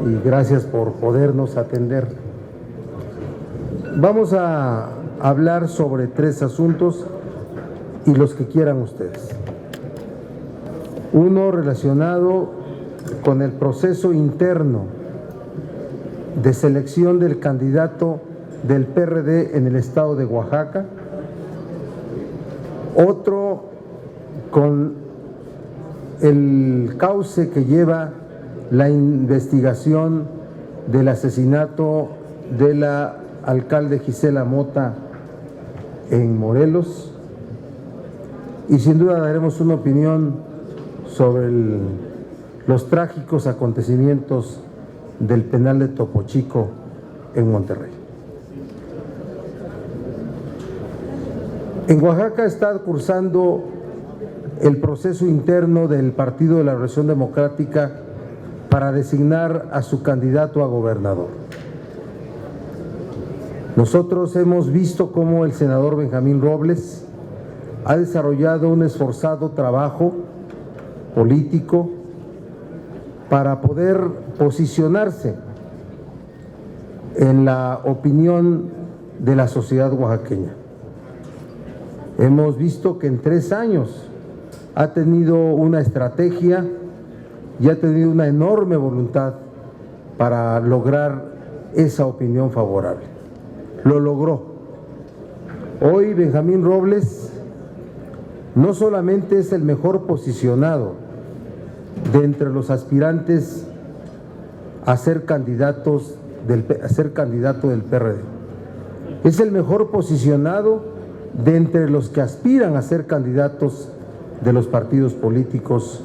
y gracias por podernos atender. Vamos a hablar sobre 3 asuntos y los que quieran ustedes. Uno relacionado con el proceso interno de selección del candidato del PRD en el estado de Oaxaca. Otro con el cauce que lleva la investigación del asesinato de la alcalde Gisela Mota en Morelos. Y sin duda daremos una opinión sobre los trágicos acontecimientos del penal de Topo Chico en Monterrey. En Oaxaca está cursando el proceso interno del Partido de la Revolución Democrática para designar a su candidato a gobernador. Nosotros hemos visto cómo el senador Benjamín Robles ha desarrollado un esforzado trabajo político para poder posicionarse en la opinión de la sociedad oaxaqueña. Hemos visto que en 3 años ha tenido una estrategia y ha tenido una enorme voluntad para lograr esa opinión favorable. Lo logró. Hoy Benjamín Robles no solamente es el mejor posicionado de entre los aspirantes a ser candidato del PRD, es el mejor posicionado de entre los que aspiran a ser candidatos de los partidos políticos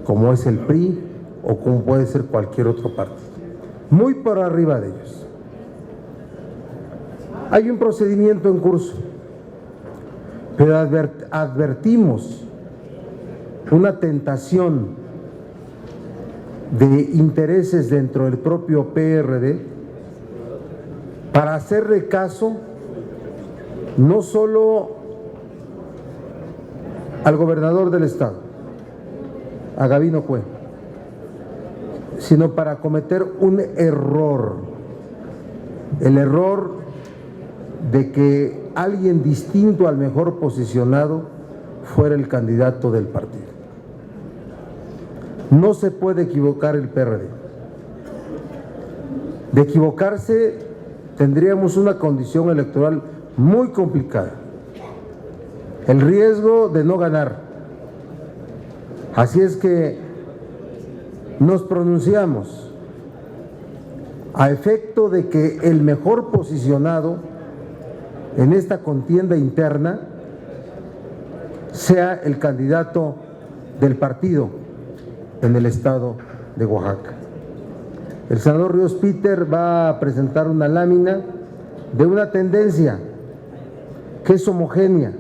como es el PRI o como puede ser cualquier otro partido, muy por arriba de ellos. Hay un procedimiento en curso, pero advertimos una tentación de intereses dentro del propio PRD para hacerle caso no solo al gobernador del estado, a Gabino Cue, sino para cometer un error, el error de que alguien distinto al mejor posicionado fuera el candidato del partido. No se puede equivocar el PRD. De equivocarse tendríamos una condición electoral muy complicada, el riesgo de no ganar. Así es que nos pronunciamos a efecto de que el mejor posicionado en esta contienda interna sea el candidato del partido en el estado de Oaxaca. El senador Ríos Peter va a presentar una lámina de una tendencia que es homogénea,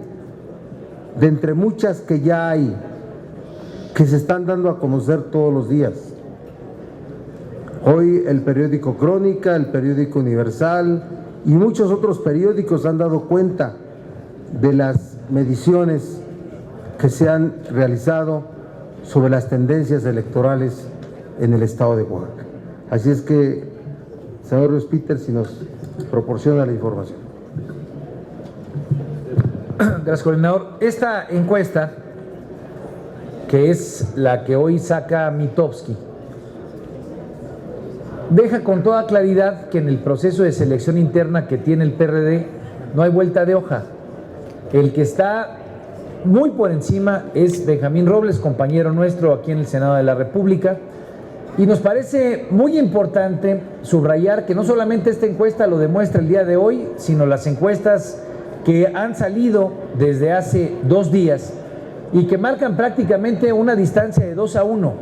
de entre muchas que ya hay, que se están dando a conocer todos los días. Hoy el periódico Crónica, el periódico Universal y muchos otros periódicos han dado cuenta de las mediciones que se han realizado sobre las tendencias electorales en el estado de Oaxaca. Así es que, señor Ríos Peter, si nos proporciona la información. Gracias, coordinador. Esta encuesta, que es la que hoy saca Mitofsky, deja con toda claridad que en el proceso de selección interna que tiene el PRD no hay vuelta de hoja. El que está muy por encima es Benjamín Robles, compañero nuestro aquí en el Senado de la República, y nos parece muy importante subrayar que no solamente esta encuesta lo demuestra el día de hoy, sino las encuestas que han salido desde hace 2 días y que marcan prácticamente una distancia de 2-1.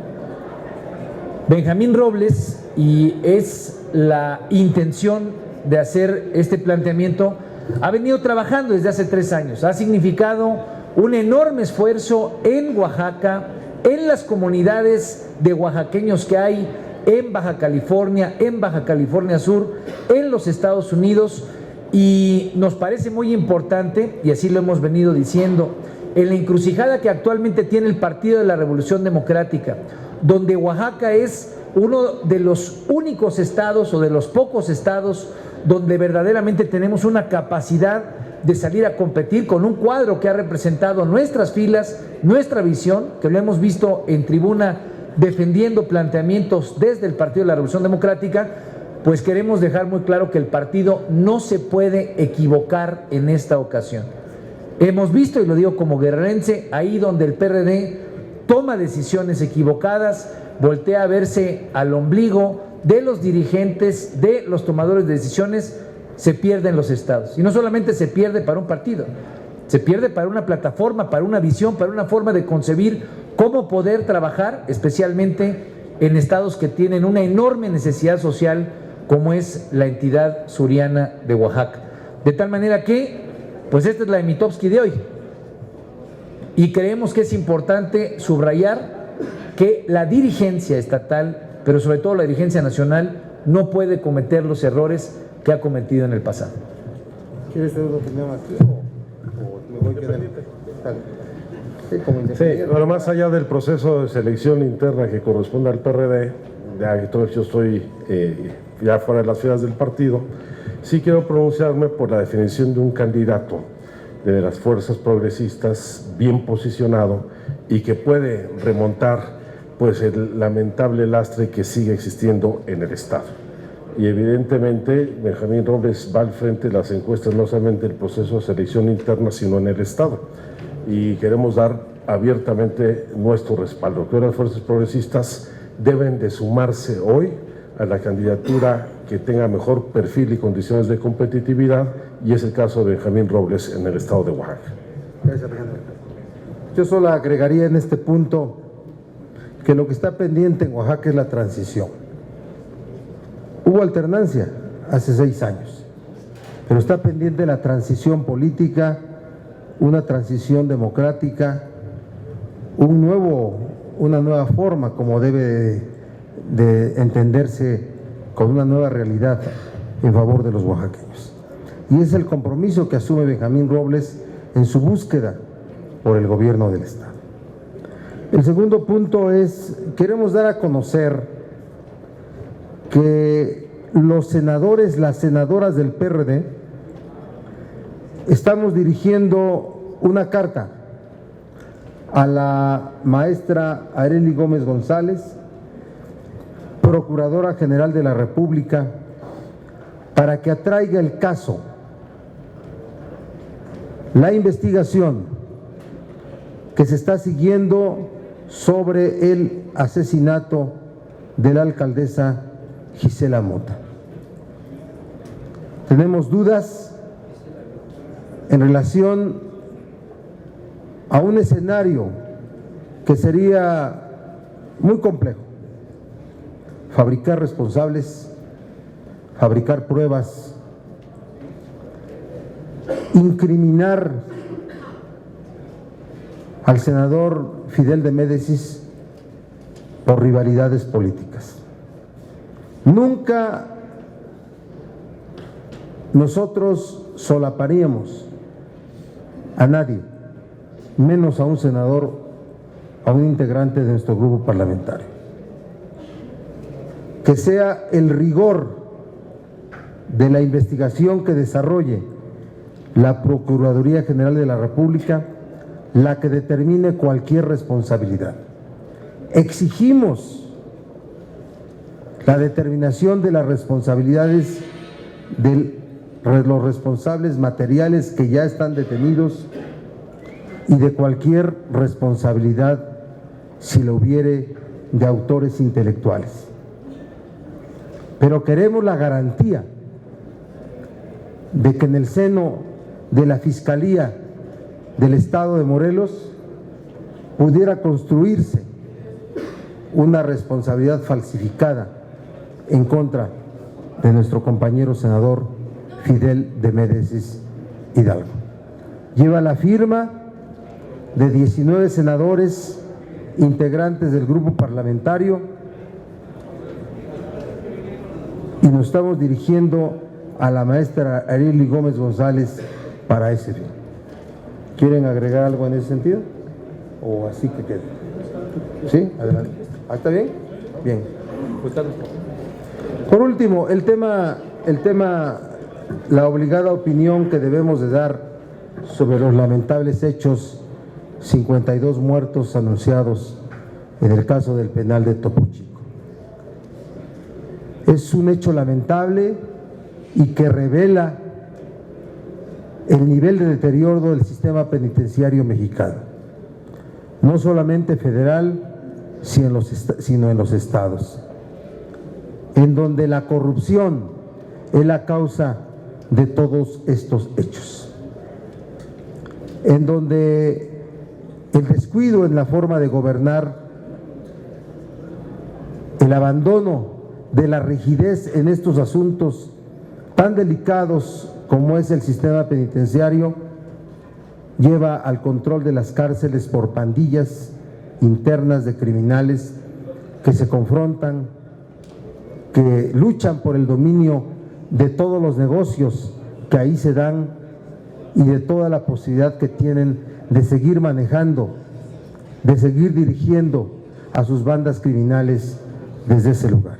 Benjamín Robles, y es la intención de hacer este planteamiento, ha venido trabajando desde hace 3 años, ha significado un enorme esfuerzo en Oaxaca, en las comunidades de oaxaqueños que hay en Baja California Sur, en los Estados Unidos, y nos parece muy importante, y así lo hemos venido diciendo, en la encrucijada que actualmente tiene el Partido de la Revolución Democrática, donde Oaxaca es uno de los únicos estados o de los pocos estados donde verdaderamente tenemos una capacidad de salir a competir con un cuadro que ha representado nuestras filas, nuestra visión, que lo hemos visto en tribuna defendiendo planteamientos desde el Partido de la Revolución Democrática. Pues queremos dejar muy claro que el partido no se puede equivocar en esta ocasión. Hemos visto, y lo digo como guerrerense, ahí donde el PRD toma decisiones equivocadas, voltea a verse al ombligo de los dirigentes, de los tomadores de decisiones, se pierden los estados. Y no solamente se pierde para un partido, se pierde para una plataforma, para una visión, para una forma de concebir cómo poder trabajar, especialmente en estados que tienen una enorme necesidad social, como es la entidad suriana de Oaxaca. De tal manera que, pues esta es la de Mitofsky de hoy. Y creemos que es importante subrayar que la dirigencia estatal, pero sobre todo la dirigencia nacional, no puede cometer los errores que ha cometido en el pasado. ¿Quieres dar una opinión aquí o me voy quedando? Sí, bueno, más allá del proceso de selección interna que corresponde al PRD, ya que yo estoy ya fuera de las filas del partido, sí quiero pronunciarme por la definición de un candidato de las fuerzas progresistas bien posicionado y que puede remontar pues el lamentable lastre que sigue existiendo en el Estado. Y evidentemente Benjamín Robles va al frente de las encuestas no solamente del proceso de selección interna, sino en el Estado. Y queremos dar abiertamente nuestro respaldo. Creo que las fuerzas progresistas deben de sumarse hoy a la candidatura que tenga mejor perfil y condiciones de competitividad, y es el caso de Benjamín Robles en el Estado de Oaxaca. Gracias, Alejandro. Yo solo agregaría en este punto que lo que está pendiente en Oaxaca es la transición. Hubo alternancia hace 6 años, pero está pendiente la transición política, una transición democrática, una nueva forma como debe de entenderse, con una nueva realidad en favor de los oaxaqueños. Y es el compromiso que asume Benjamín Robles en su búsqueda por el gobierno del Estado. El segundo punto es, queremos dar a conocer que los senadores, las senadoras del PRD, estamos dirigiendo una carta a la maestra Arely Gómez González, Procuradora General de la República, para que atraiga el caso, la investigación que se está siguiendo sobre el asesinato de la alcaldesa Gisela Mota. Tenemos dudas en relación a un escenario que sería muy complejo: fabricar responsables, fabricar pruebas, incriminar al senador Fidel de Médicis por rivalidades políticas. Nunca nosotros solaparíamos a nadie, menos a un senador, a un integrante de nuestro grupo parlamentario. Que sea el rigor de la investigación que desarrolle la Procuraduría General de la República la que determine cualquier responsabilidad. Exigimos la determinación de las responsabilidades de los responsables materiales que ya están detenidos y de cualquier responsabilidad, si lo hubiere, de autores intelectuales. Pero queremos la garantía de que en el seno de la Fiscalía del Estado de Morelos pudiera construirse una responsabilidad falsificada en contra de nuestro compañero senador Fidel de Médicis Hidalgo. Lleva la firma de 19 senadores integrantes del grupo parlamentario y nos estamos dirigiendo a la maestra Arely Gómez González para ese fin. ¿Quieren agregar algo en ese sentido? ¿O así que quede? ¿Sí? Adelante. ¿Está bien? Bien. Por último, el tema, la obligada opinión que debemos de dar sobre los lamentables hechos, 52 muertos anunciados en el caso del penal de Topo Chico. Es un hecho lamentable y que revela el nivel de deterioro del sistema penitenciario mexicano, no solamente federal, sino en los estados, en donde la corrupción es la causa de todos estos hechos, en donde el descuido en la forma de gobernar, el abandono de la rigidez en estos asuntos tan delicados como es el sistema penitenciario, lleva al control de las cárceles por pandillas internas de criminales que se confrontan, que luchan por el dominio de todos los negocios que ahí se dan y de toda la posibilidad que tienen de seguir manejando, de seguir dirigiendo a sus bandas criminales desde ese lugar.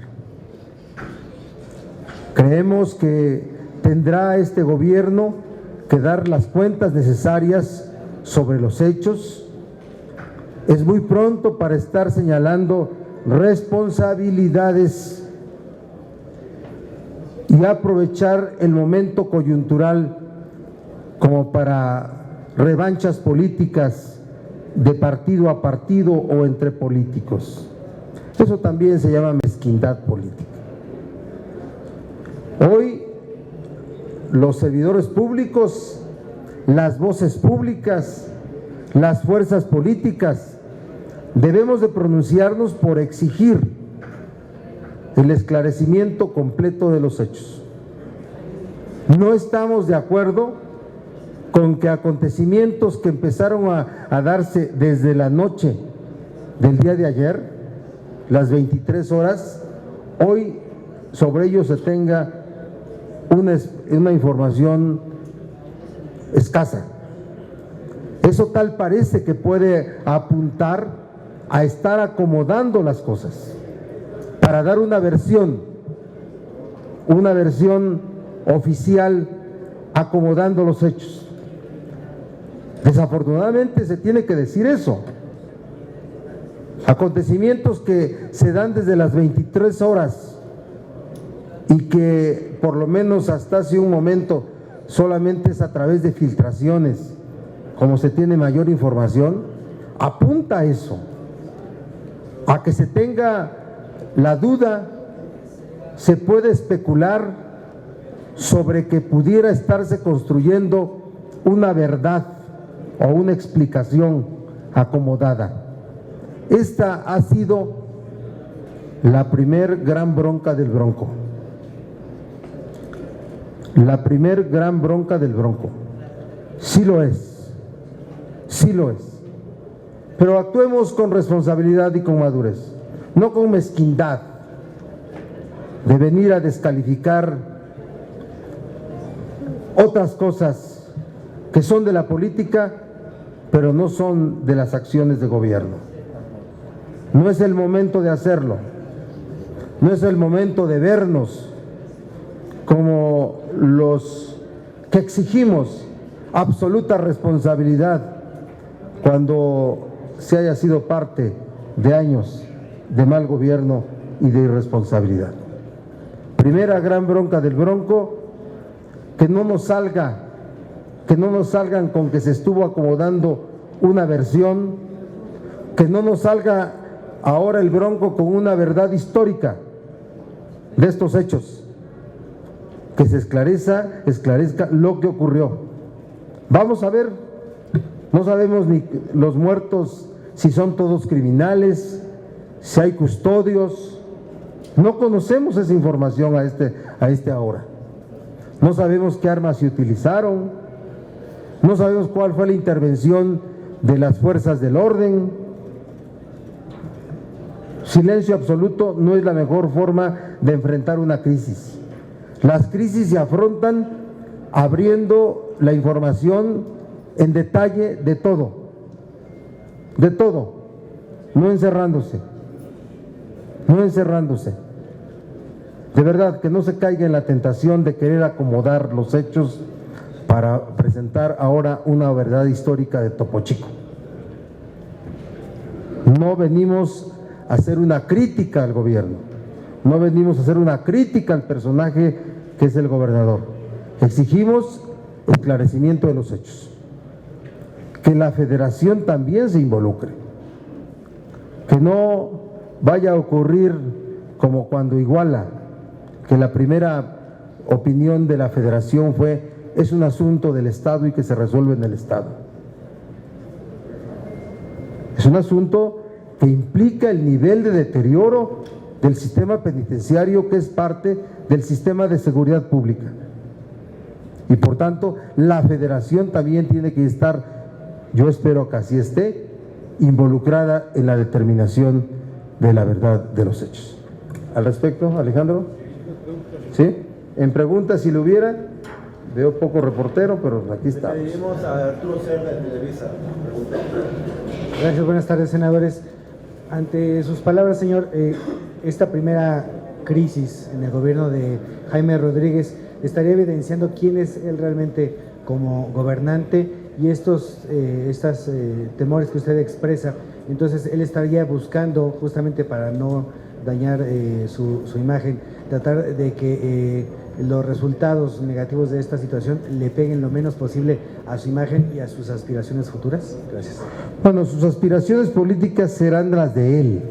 Creemos que tendrá este gobierno que dar las cuentas necesarias sobre los hechos. Es muy pronto para estar señalando responsabilidades y aprovechar el momento coyuntural como para revanchas políticas de partido a partido o entre políticos. Eso también se llama mezquindad política. Hoy los servidores públicos, las voces públicas, las fuerzas políticas, debemos de pronunciarnos por exigir el esclarecimiento completo de los hechos. No estamos de acuerdo con que acontecimientos que empezaron a darse desde la noche del día de ayer, las 23 horas, hoy sobre ellos se tenga una información escasa. Eso tal parece que puede apuntar a estar acomodando las cosas para dar una versión oficial acomodando los hechos. Desafortunadamente se tiene que decir eso. Acontecimientos que se dan desde las 23 horas y que por lo menos hasta hace un momento solamente es a través de filtraciones, como se tiene mayor información, apunta a eso, a que se tenga la duda, se puede especular sobre que pudiera estarse construyendo una verdad o una explicación acomodada. Esta ha sido la primer gran bronca del Bronco. La primer gran bronca del Bronco. Sí lo es, sí lo es. Pero actuemos con responsabilidad y con madurez, no con mezquindad de venir a descalificar otras cosas que son de la política, pero no son de las acciones de gobierno. No es el momento de hacerlo, no es el momento de vernos como los que exigimos absoluta responsabilidad cuando se haya sido parte de años de mal gobierno y de irresponsabilidad. Primera gran bronca del Bronco, que no nos salgan con que se estuvo acomodando una versión, que no nos salga ahora el Bronco con una verdad histórica de estos hechos, que se esclarezca lo que ocurrió. Vamos a ver, no sabemos ni los muertos si son todos criminales, si hay custodios, no conocemos esa información a este ahora. No sabemos qué armas se utilizaron, no sabemos cuál fue la intervención de las fuerzas del orden. Silencio absoluto no es la mejor forma de enfrentar una crisis. Las crisis se afrontan abriendo la información en detalle de todo, no encerrándose. no encerrándose. De verdad, que no se caiga en la tentación de querer acomodar los hechos para presentar ahora una verdad histórica de Topo Chico. No venimos a hacer una crítica al gobierno, no venimos a hacer una crítica al personaje que es el gobernador. Exigimos esclarecimiento de los hechos, que la federación también se involucre, que no vaya a ocurrir como cuando Iguala, que la primera opinión de la federación fue: es un asunto del Estado y que se resuelve en el Estado. Es un asunto que implica el nivel de deterioro del sistema penitenciario, que es parte del sistema de seguridad pública. Y por tanto, la federación también tiene que estar, yo espero que así esté, involucrada en la determinación de la verdad de los hechos. Al respecto, Alejandro. ¿Sí? En preguntas, si lo hubiera, veo poco reportero, pero aquí estamos. Pedimos a Arturo Cerda de Televisa. Gracias, buenas tardes, senadores. Ante sus palabras, señor, esta primera crisis en el gobierno de Jaime Rodríguez estaría evidenciando quién es él realmente como gobernante y estos temores que usted expresa. Entonces, él estaría buscando, justamente para no dañar su imagen, tratar de que los resultados negativos de esta situación le peguen lo menos posible a su imagen y a sus aspiraciones futuras. Gracias. Bueno, sus aspiraciones políticas serán las de él.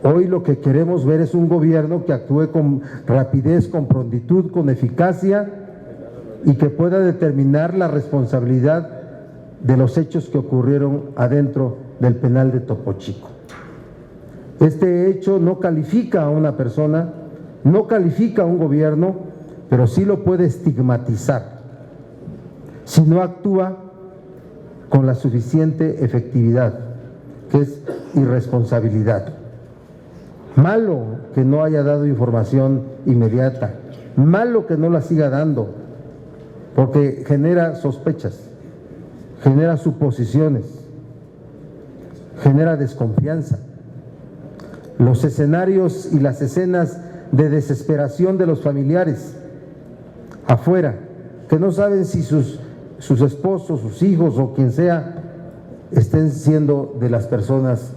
Hoy lo que queremos ver es un gobierno que actúe con rapidez, con prontitud, con eficacia y que pueda determinar la responsabilidad de los hechos que ocurrieron adentro del penal de Topo Chico. Este hecho no califica a una persona, no califica a un gobierno, pero sí lo puede estigmatizar si no actúa con la suficiente efectividad, que es irresponsabilidad. Malo que no haya dado información inmediata, malo que no la siga dando, porque genera sospechas, genera suposiciones, genera desconfianza. Los escenarios y las escenas de desesperación de los familiares afuera, que no saben si sus esposos, sus hijos o quien sea estén siendo de las personas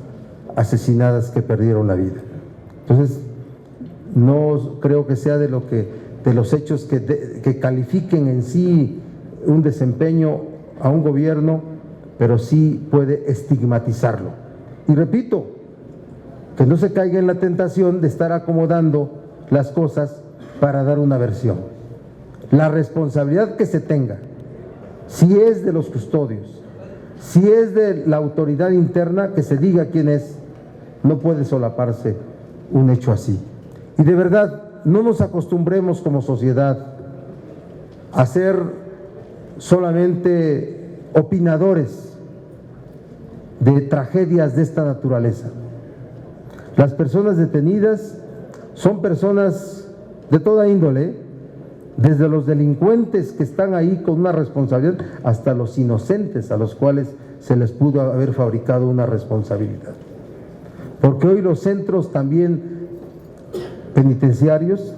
asesinadas que perdieron la vida. Entonces, no creo que sea de los hechos que califiquen en sí un desempeño a un gobierno, pero sí puede estigmatizarlo. Y repito, que no se caiga en la tentación de estar acomodando las cosas para dar una versión. La responsabilidad que se tenga, si es de los custodios, si es de la autoridad interna, que se diga quién es. No puede solaparse un hecho así. Y de verdad, no nos acostumbremos como sociedad a ser solamente opinadores de tragedias de esta naturaleza. Las personas detenidas son personas de toda índole, desde los delincuentes que están ahí con una responsabilidad hasta los inocentes a los cuales se les pudo haber fabricado una responsabilidad. Porque hoy los centros también penitenciarios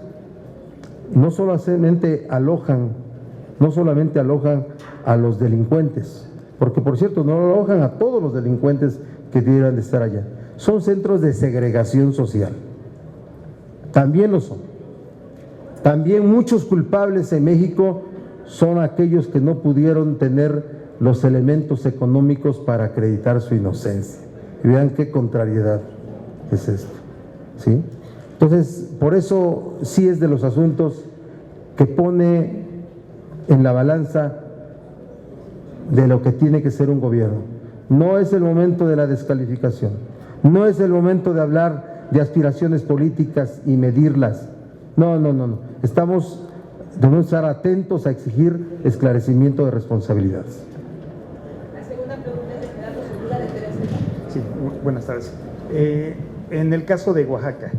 no solamente alojan a los delincuentes, porque por cierto no alojan a todos los delincuentes que debieran de estar allá. Son centros de segregación social, también lo son. También muchos culpables en México son aquellos que no pudieron tener los elementos económicos para acreditar su inocencia. Y vean qué contrariedad es esto, ¿sí? Entonces, por eso sí es de los asuntos que pone en la balanza de lo que tiene que ser un gobierno. No es el momento de la descalificación, no es el momento de hablar de aspiraciones políticas y medirlas. No. Debemos estar atentos a exigir esclarecimiento de responsabilidades. La segunda pregunta es de Gerardo Segura, de Teresa. Sí, buenas tardes. En el caso de Oaxaca,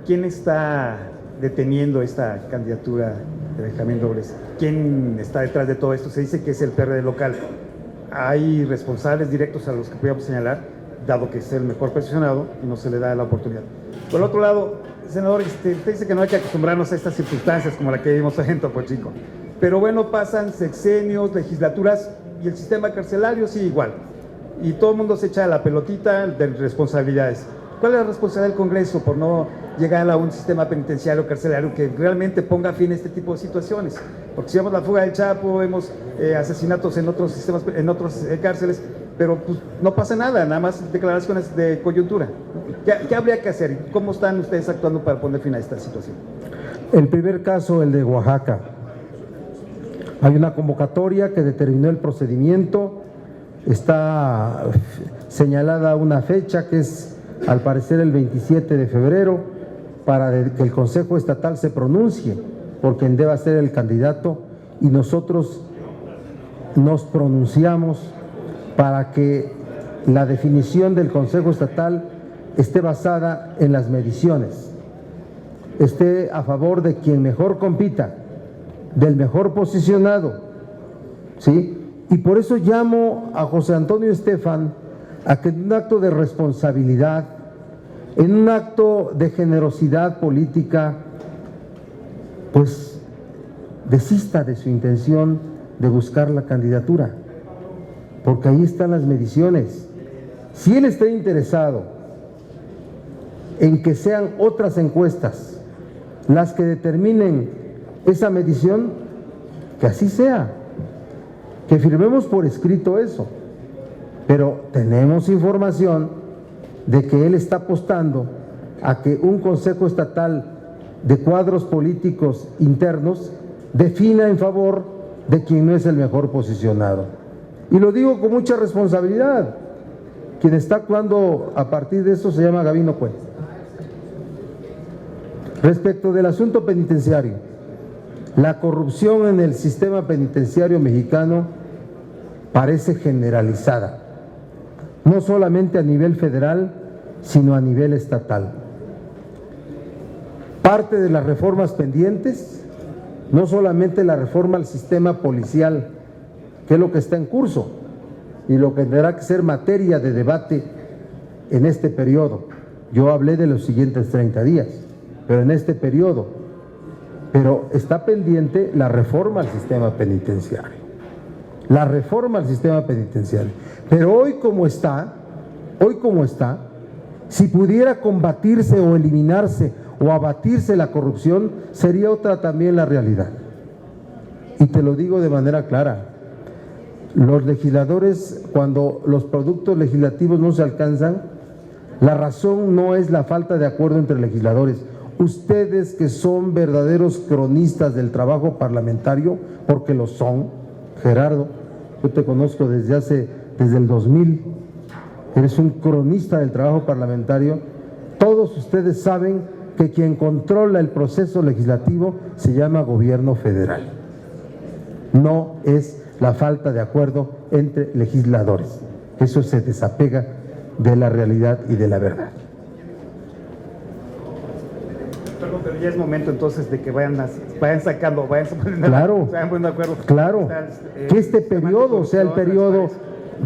¿quién está deteniendo esta candidatura de Benjamín Robles? ¿Quién está detrás de todo esto? Se dice que es el PRD local. ¿Hay responsables directos a los que podríamos señalar? dado que es el mejor posicionado y no se le da la oportunidad. Por el otro lado, senador, usted dice que no hay que acostumbrarnos a estas circunstancias como la que vimos en Topo Chico. Pero bueno, pasan sexenios, legislaturas y el sistema carcelario sigue igual. Y todo el mundo se echa la pelotita de responsabilidades. ¿Cuál es la responsabilidad del Congreso por no llegar a un sistema penitenciario carcelario que realmente ponga fin a este tipo de situaciones? Porque si vemos la fuga del Chapo, vemos asesinatos en otros sistemas, en otras cárceles, pero pues, no pasa nada, nada más declaraciones de coyuntura. ¿Qué habría que hacer? ¿Cómo están ustedes actuando para poner fin a esta situación? El primer caso, el de Oaxaca. Hay una convocatoria que determinó el procedimiento, está señalada una fecha que es al parecer el 27 de febrero para que el Consejo Estatal se pronuncie por quien deba ser el candidato y nosotros nos pronunciamos para que la definición del Consejo Estatal esté basada en las mediciones, esté a favor de quien mejor compita, del mejor posicionado, ¿sí? Y por eso llamo a José Antonio Estefan a que en un acto de responsabilidad, en un acto de generosidad política, pues desista de su intención de buscar la candidatura, porque ahí están las mediciones. Si él está interesado en que sean otras encuestas las que determinen esa medición, que así sea, que firmemos por escrito eso, pero tenemos información de que él está apostando a que un Consejo Estatal de cuadros políticos internos defina en favor de quien no es el mejor posicionado. Y lo digo con mucha responsabilidad. Quien está actuando a partir de eso se llama Gabino Cue. Respecto del asunto penitenciario, la corrupción en el sistema penitenciario mexicano parece generalizada, no solamente a nivel federal, sino a nivel estatal. Parte de las reformas pendientes, no solamente la reforma al sistema policial, que es lo que está en curso y lo que tendrá que ser materia de debate en este periodo. Yo hablé de los siguientes 30 días, pero en este periodo. Pero está pendiente la reforma al sistema penitenciario. La reforma al sistema penitenciario. Pero hoy como está, si pudiera combatirse o eliminarse o abatirse la corrupción, sería otra también la realidad. Y te lo digo de manera clara. Los legisladores, cuando los productos legislativos no se alcanzan, la razón no es la falta de acuerdo entre legisladores. Ustedes que son verdaderos cronistas del trabajo parlamentario, porque lo son, Gerardo, yo te conozco desde el 2000, eres un cronista del trabajo parlamentario, todos ustedes saben que quien controla el proceso legislativo se llama gobierno federal. No es la falta de acuerdo entre legisladores. Eso se desapega de la realidad y de la verdad. Perdón, pero ya es momento entonces de que vayan sacando, vayan poniendo, claro, se vayan poniendo de acuerdo. Claro, que este periodo sea el periodo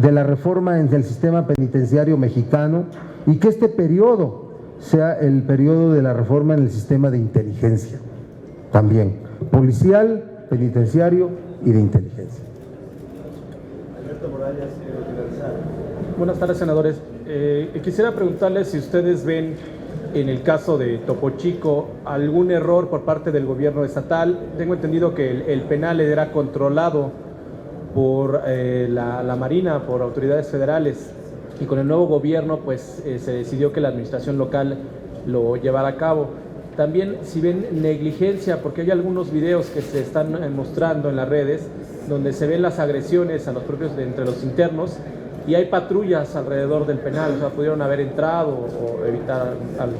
de la reforma en el sistema penitenciario mexicano y que este periodo sea el periodo de la reforma en el sistema de inteligencia, también, policial, penitenciario y de inteligencia. Buenas tardes, senadores. Quisiera preguntarles si ustedes ven en el caso de Topo Chico algún error por parte del gobierno estatal. Tengo entendido que el penal era controlado por la Marina, por autoridades federales, y con el nuevo gobierno pues se decidió que la administración local lo llevara a cabo. También si ven negligencia, porque hay algunos videos que se están mostrando en las redes donde se ven las agresiones a los propios entre los internos y hay patrullas alrededor del penal, o sea, pudieron haber entrado o evitar algo.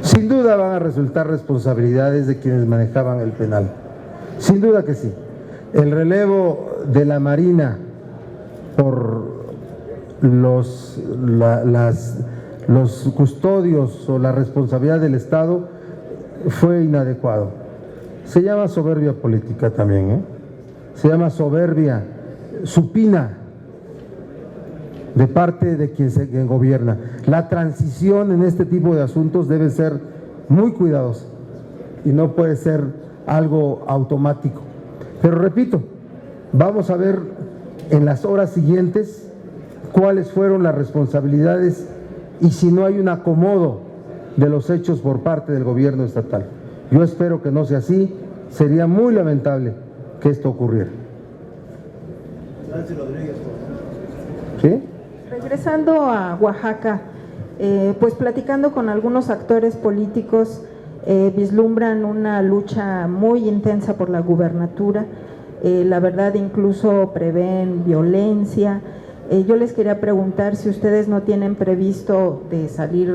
Sin duda van a resultar responsabilidades de quienes manejaban el penal, sin duda que sí. El relevo de la Marina por los custodios o la responsabilidad del Estado fue inadecuado. Se llama soberbia política también, se llama soberbia supina. de parte de quien gobierna. La transición en este tipo de asuntos debe ser muy cuidadosa y no puede ser algo automático. Pero repito, vamos a ver en las horas siguientes cuáles fueron las responsabilidades y si no hay un acomodo de los hechos por parte del gobierno estatal. Yo espero que no sea así, sería muy lamentable que esto ocurriera. Nancy Rodríguez. ¿Sí? Regresando a Oaxaca, pues platicando con algunos actores políticos, vislumbran una lucha muy intensa por la gubernatura, la verdad incluso prevén violencia. Yo les quería preguntar si ustedes no tienen previsto de salir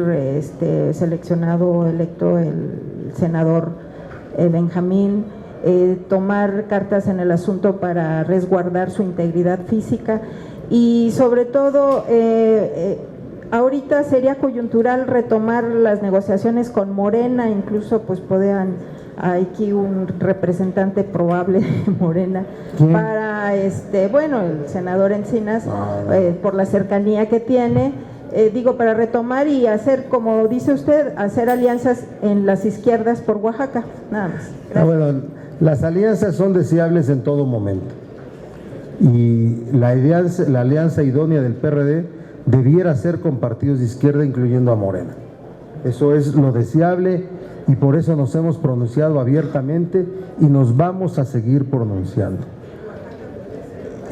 seleccionado, electo el senador Benjamín, tomar cartas en el asunto para resguardar su integridad física y sobre todo ahorita sería coyuntural retomar las negociaciones con Morena, incluso pues podrían, hay aquí un representante probable de Morena para bueno, el senador Encinas, por la cercanía que tiene, para retomar y hacer, como dice usted, hacer alianzas en las izquierdas por Oaxaca, nada más. Bueno, las alianzas son deseables en todo momento y la alianza idónea del PRD debiera ser con partidos de izquierda, incluyendo a Morena. Eso es lo deseable y por eso nos hemos pronunciado abiertamente y nos vamos a seguir pronunciando.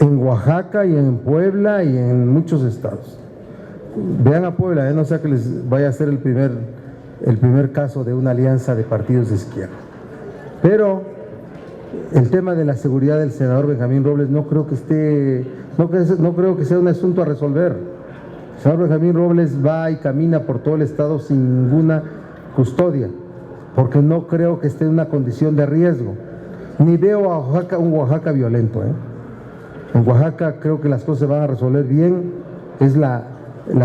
En Oaxaca y en Puebla y en muchos estados. Vean a Puebla, no sea que les vaya a ser el primer caso de una alianza de partidos de izquierda. Pero el tema de la seguridad del senador Benjamín Robles no creo que sea un asunto a resolver. El senador Benjamín Robles va y camina por todo el estado sin ninguna custodia, porque no creo que esté en una condición de riesgo. Ni veo a Oaxaca un Oaxaca violento. En Oaxaca creo que las cosas se van a resolver bien, es la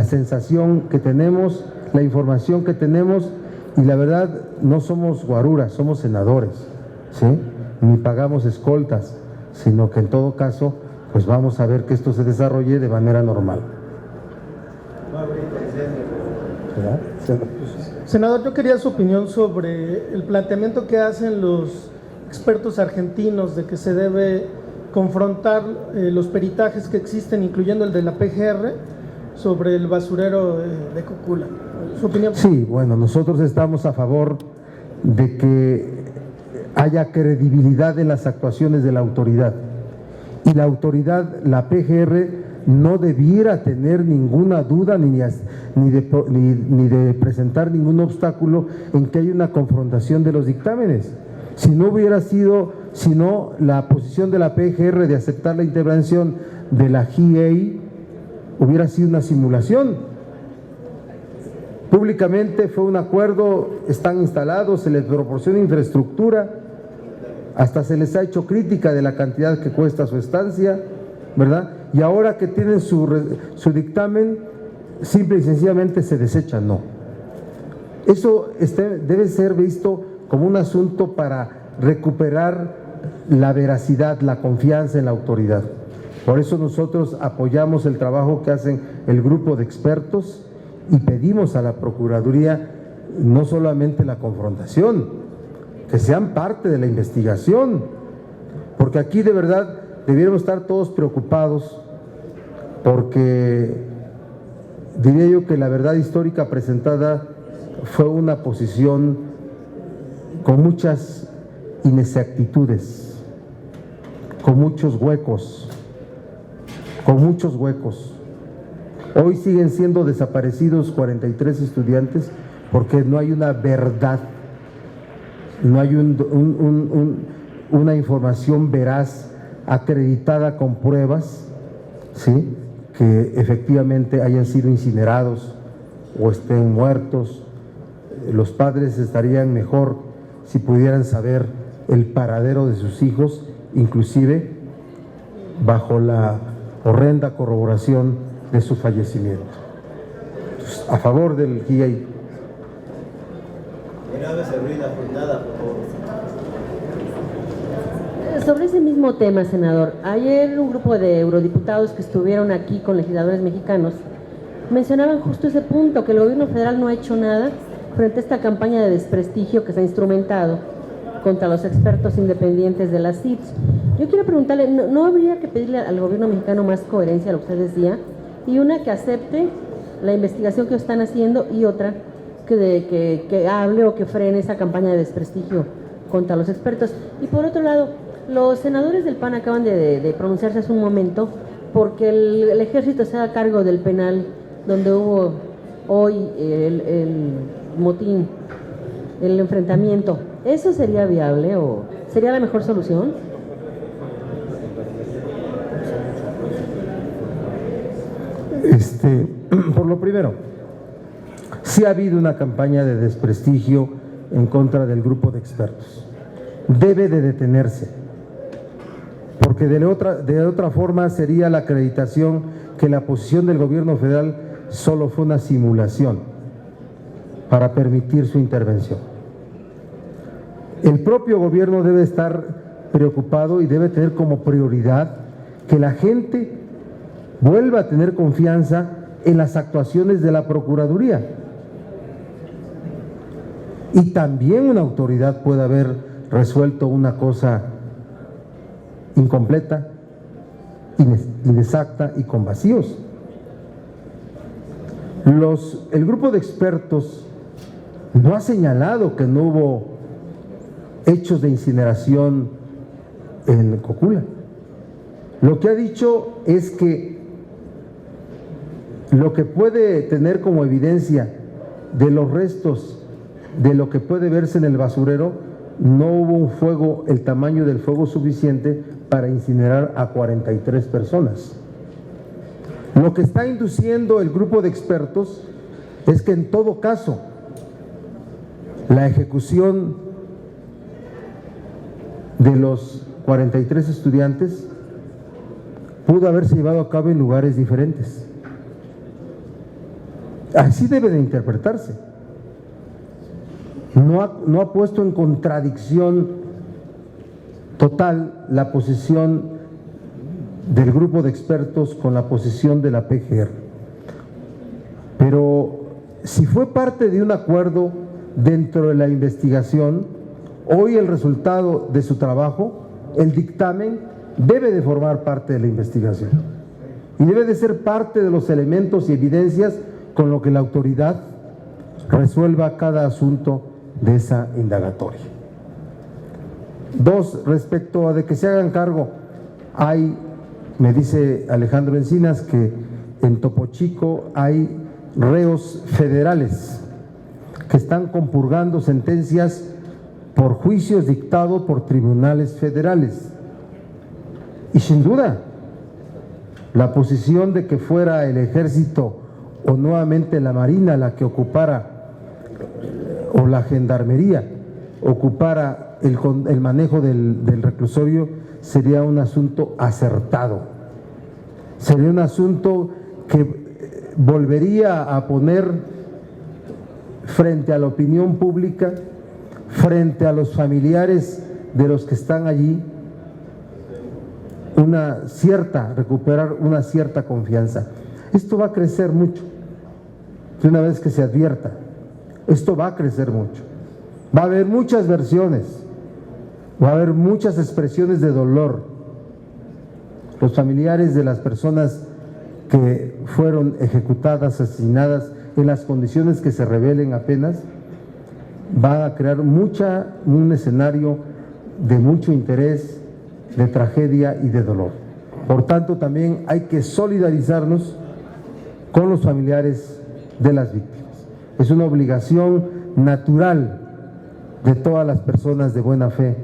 sensación que tenemos, la información que tenemos, y la verdad no somos guaruras, somos senadores, ¿sí? Ni pagamos escoltas, sino que en todo caso pues vamos a ver que esto se desarrolle de manera normal. ¿Verdad? Senador, yo quería su opinión sobre el planteamiento que hacen los expertos argentinos de que se debe confrontar los peritajes que existen, incluyendo el de la PGR, sobre el basurero de Cocula. ¿Su opinión? Sí, bueno, nosotros estamos a favor de que haya credibilidad en las actuaciones de la autoridad. Y la autoridad, la PGR, no debiera tener ninguna duda ni de presentar ningún obstáculo en que haya una confrontación de los dictámenes. Si no la posición de la PGR de aceptar la intervención de la GIEI hubiera sido una simulación. Públicamente fue un acuerdo, están instalados, se les proporciona infraestructura, hasta se les ha hecho crítica de la cantidad que cuesta su estancia, ¿verdad? Y ahora que tienen su dictamen, simple y sencillamente se desecha. No. Eso debe ser visto como un asunto para recuperar la veracidad, la confianza en la autoridad. Por eso nosotros apoyamos el trabajo que hacen el grupo de expertos y pedimos a la Procuraduría no solamente la confrontación, que sean parte de la investigación, porque aquí de verdad debiéramos estar todos preocupados, porque diría yo que la verdad histórica presentada fue una posición con muchas inexactitudes, con muchos huecos. Hoy siguen siendo desaparecidos 43 estudiantes porque no hay una verdad, no hay una información veraz, acreditada con pruebas, ¿sí?, que efectivamente hayan sido incinerados o estén muertos. Los padres estarían mejor si pudieran saber el paradero de sus hijos, inclusive bajo la horrenda corroboración de su fallecimiento. Entonces, a favor del GIEI. sobre ese mismo tema, senador, ayer un grupo de eurodiputados que estuvieron aquí con legisladores mexicanos mencionaban justo ese punto, que el gobierno federal no ha hecho nada frente a esta campaña de desprestigio que se ha instrumentado contra los expertos independientes de las CIPS. Yo quiero preguntarle, ¿no habría que pedirle al gobierno mexicano más coherencia a lo que usted decía? Y una, que acepte la investigación que están haciendo, y otra, que hable o que frene esa campaña de desprestigio contra los expertos. Y por otro lado, los senadores del PAN acaban de pronunciarse hace un momento porque el ejército se haga cargo del penal donde hubo hoy el motín, el enfrentamiento. ¿Eso sería viable o sería la mejor solución? Por lo primero, sí ha habido una campaña de desprestigio en contra del grupo de expertos. Debe de detenerse, porque de otra forma sería la acreditación que la posición del gobierno federal solo fue una simulación para permitir su intervención. El propio gobierno debe estar preocupado y debe tener como prioridad que la gente vuelva a tener confianza en las actuaciones de la Procuraduría. Y también una autoridad puede haber resuelto una cosa incompleta, inexacta y con vacíos. El grupo de expertos no ha señalado que no hubo hechos de incineración en Cocula. Lo que ha dicho es que lo que puede tener como evidencia de los restos de lo que puede verse en el basurero, no hubo un fuego, el tamaño del fuego suficiente para incinerar a 43 personas. Lo que está induciendo el grupo de expertos es que en todo caso la ejecución de los 43 estudiantes pudo haberse llevado a cabo en lugares diferentes. Así debe de interpretarse. No ha puesto en contradicción total la posición del grupo de expertos con la posición de la PGR. Pero si fue parte de un acuerdo dentro de la investigación, hoy el resultado de su trabajo, el dictamen, debe de formar parte de la investigación y debe de ser parte de los elementos y evidencias con lo que la autoridad resuelva cada asunto de esa indagatoria. Dos, respecto a de que se hagan cargo, me dice Alejandro Encinas que en Topo Chico hay reos federales que están compurgando sentencias por juicios dictados por tribunales federales. Y sin duda, la posición de que fuera el ejército o nuevamente la Marina la que ocupara, o la Gendarmería ocupara el manejo del reclusorio, sería un asunto acertado. Sería un asunto que volvería a poner frente a la opinión pública, frente a los familiares de los que están allí, recuperar una cierta confianza. Esto va a crecer mucho, de una vez que se advierta, esto va a crecer mucho. Va a haber muchas versiones, va a haber muchas expresiones de dolor. Los familiares de las personas que fueron ejecutadas, asesinadas en las condiciones que se revelen apenas, va a crear un escenario de mucho interés, de tragedia y de dolor. Por tanto, también hay que solidarizarnos con los familiares de las víctimas. Es una obligación natural de todas las personas de buena fe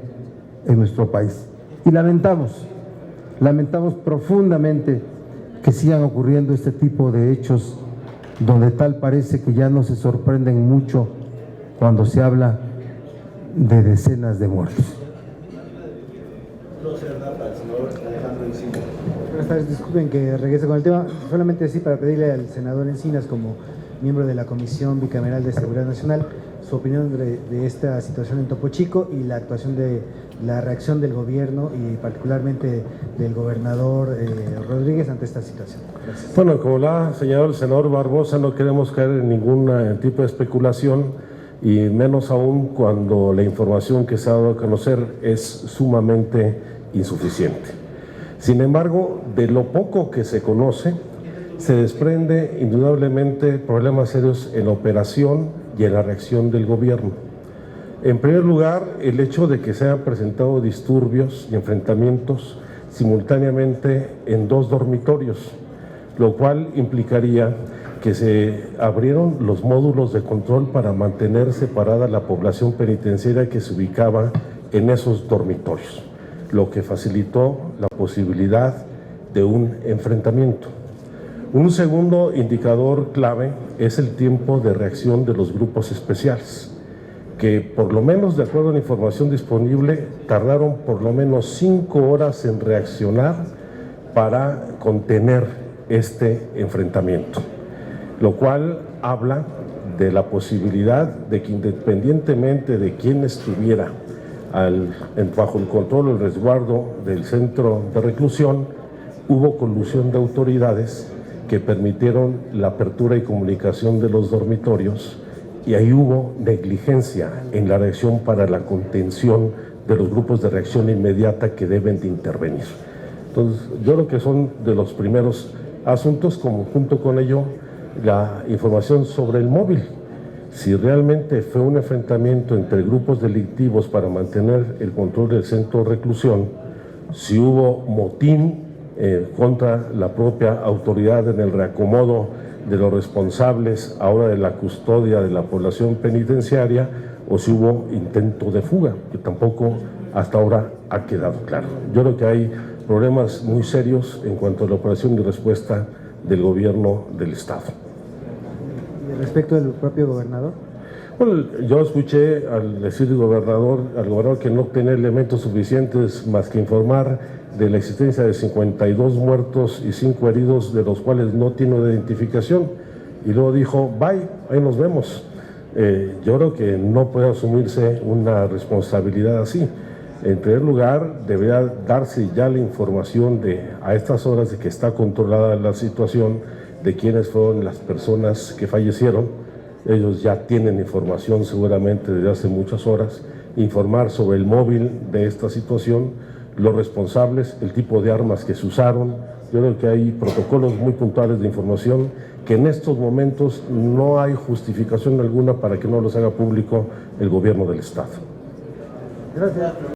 en nuestro país. Y lamentamos profundamente que sigan ocurriendo este tipo de hechos donde tal parece que ya no se sorprenden mucho cuando se habla de decenas de muertos. Buenas tardes, disculpen que regrese con el tema, solamente así para pedirle al senador Encinas como miembro de la Comisión Bicameral de Seguridad Nacional, su opinión de esta situación en Topo Chico y la actuación de la reacción del gobierno y particularmente del gobernador Rodríguez ante esta situación. Gracias. Bueno, como lo ha señalado el senador Barbosa, no queremos caer en ningún tipo de especulación y menos aún cuando la información que se ha dado a conocer es sumamente insuficiente. Sin embargo, de lo poco que se conoce, se desprende indudablemente problemas serios en la operación y en la reacción del gobierno. En primer lugar, el hecho de que se hayan presentado disturbios y enfrentamientos simultáneamente en 2 dormitorios, lo cual implicaría que se abrieron los módulos de control para mantener separada la población penitenciaria que se ubicaba en esos dormitorios, lo que facilitó la posibilidad de un enfrentamiento. Un segundo indicador clave es el tiempo de reacción de los grupos especiales, que por lo menos, de acuerdo a la información disponible, tardaron por lo menos 5 horas en reaccionar para contener este enfrentamiento, lo cual habla de la posibilidad de que independientemente de quién estuviera bajo el control o el resguardo del centro de reclusión, hubo colusión de autoridades que permitieron la apertura y comunicación de los dormitorios, y ahí hubo negligencia en la reacción para la contención de los grupos de reacción inmediata que deben de intervenir. Entonces, yo creo que son de los primeros asuntos, como junto con ello la información sobre el móvil. Si realmente fue un enfrentamiento entre grupos delictivos para mantener el control del centro de reclusión, si hubo motín contra la propia autoridad en el reacomodo de los responsables ahora de la custodia de la población penitenciaria, o si hubo intento de fuga, que tampoco hasta ahora ha quedado claro. Yo creo que hay problemas muy serios en cuanto a la operación y respuesta del gobierno del Estado. ¿Y respecto del propio gobernador? Bueno, yo escuché al decir al gobernador que no tenía elementos suficientes más que informar de la existencia de 52 muertos y 5 heridos, de los cuales no tiene identificación, y luego dijo, bye, ahí nos vemos. Yo creo que no puede asumirse una responsabilidad así. En primer lugar, debería darse ya la información a estas horas de que está controlada la situación, de quiénes fueron las personas que fallecieron. Ellos ya tienen información seguramente desde hace muchas horas, informar sobre el móvil de esta situación, los responsables, el tipo de armas que se usaron. Yo creo que hay protocolos muy puntuales de información que en estos momentos no hay justificación alguna para que no los haga público el gobierno del Estado. Gracias.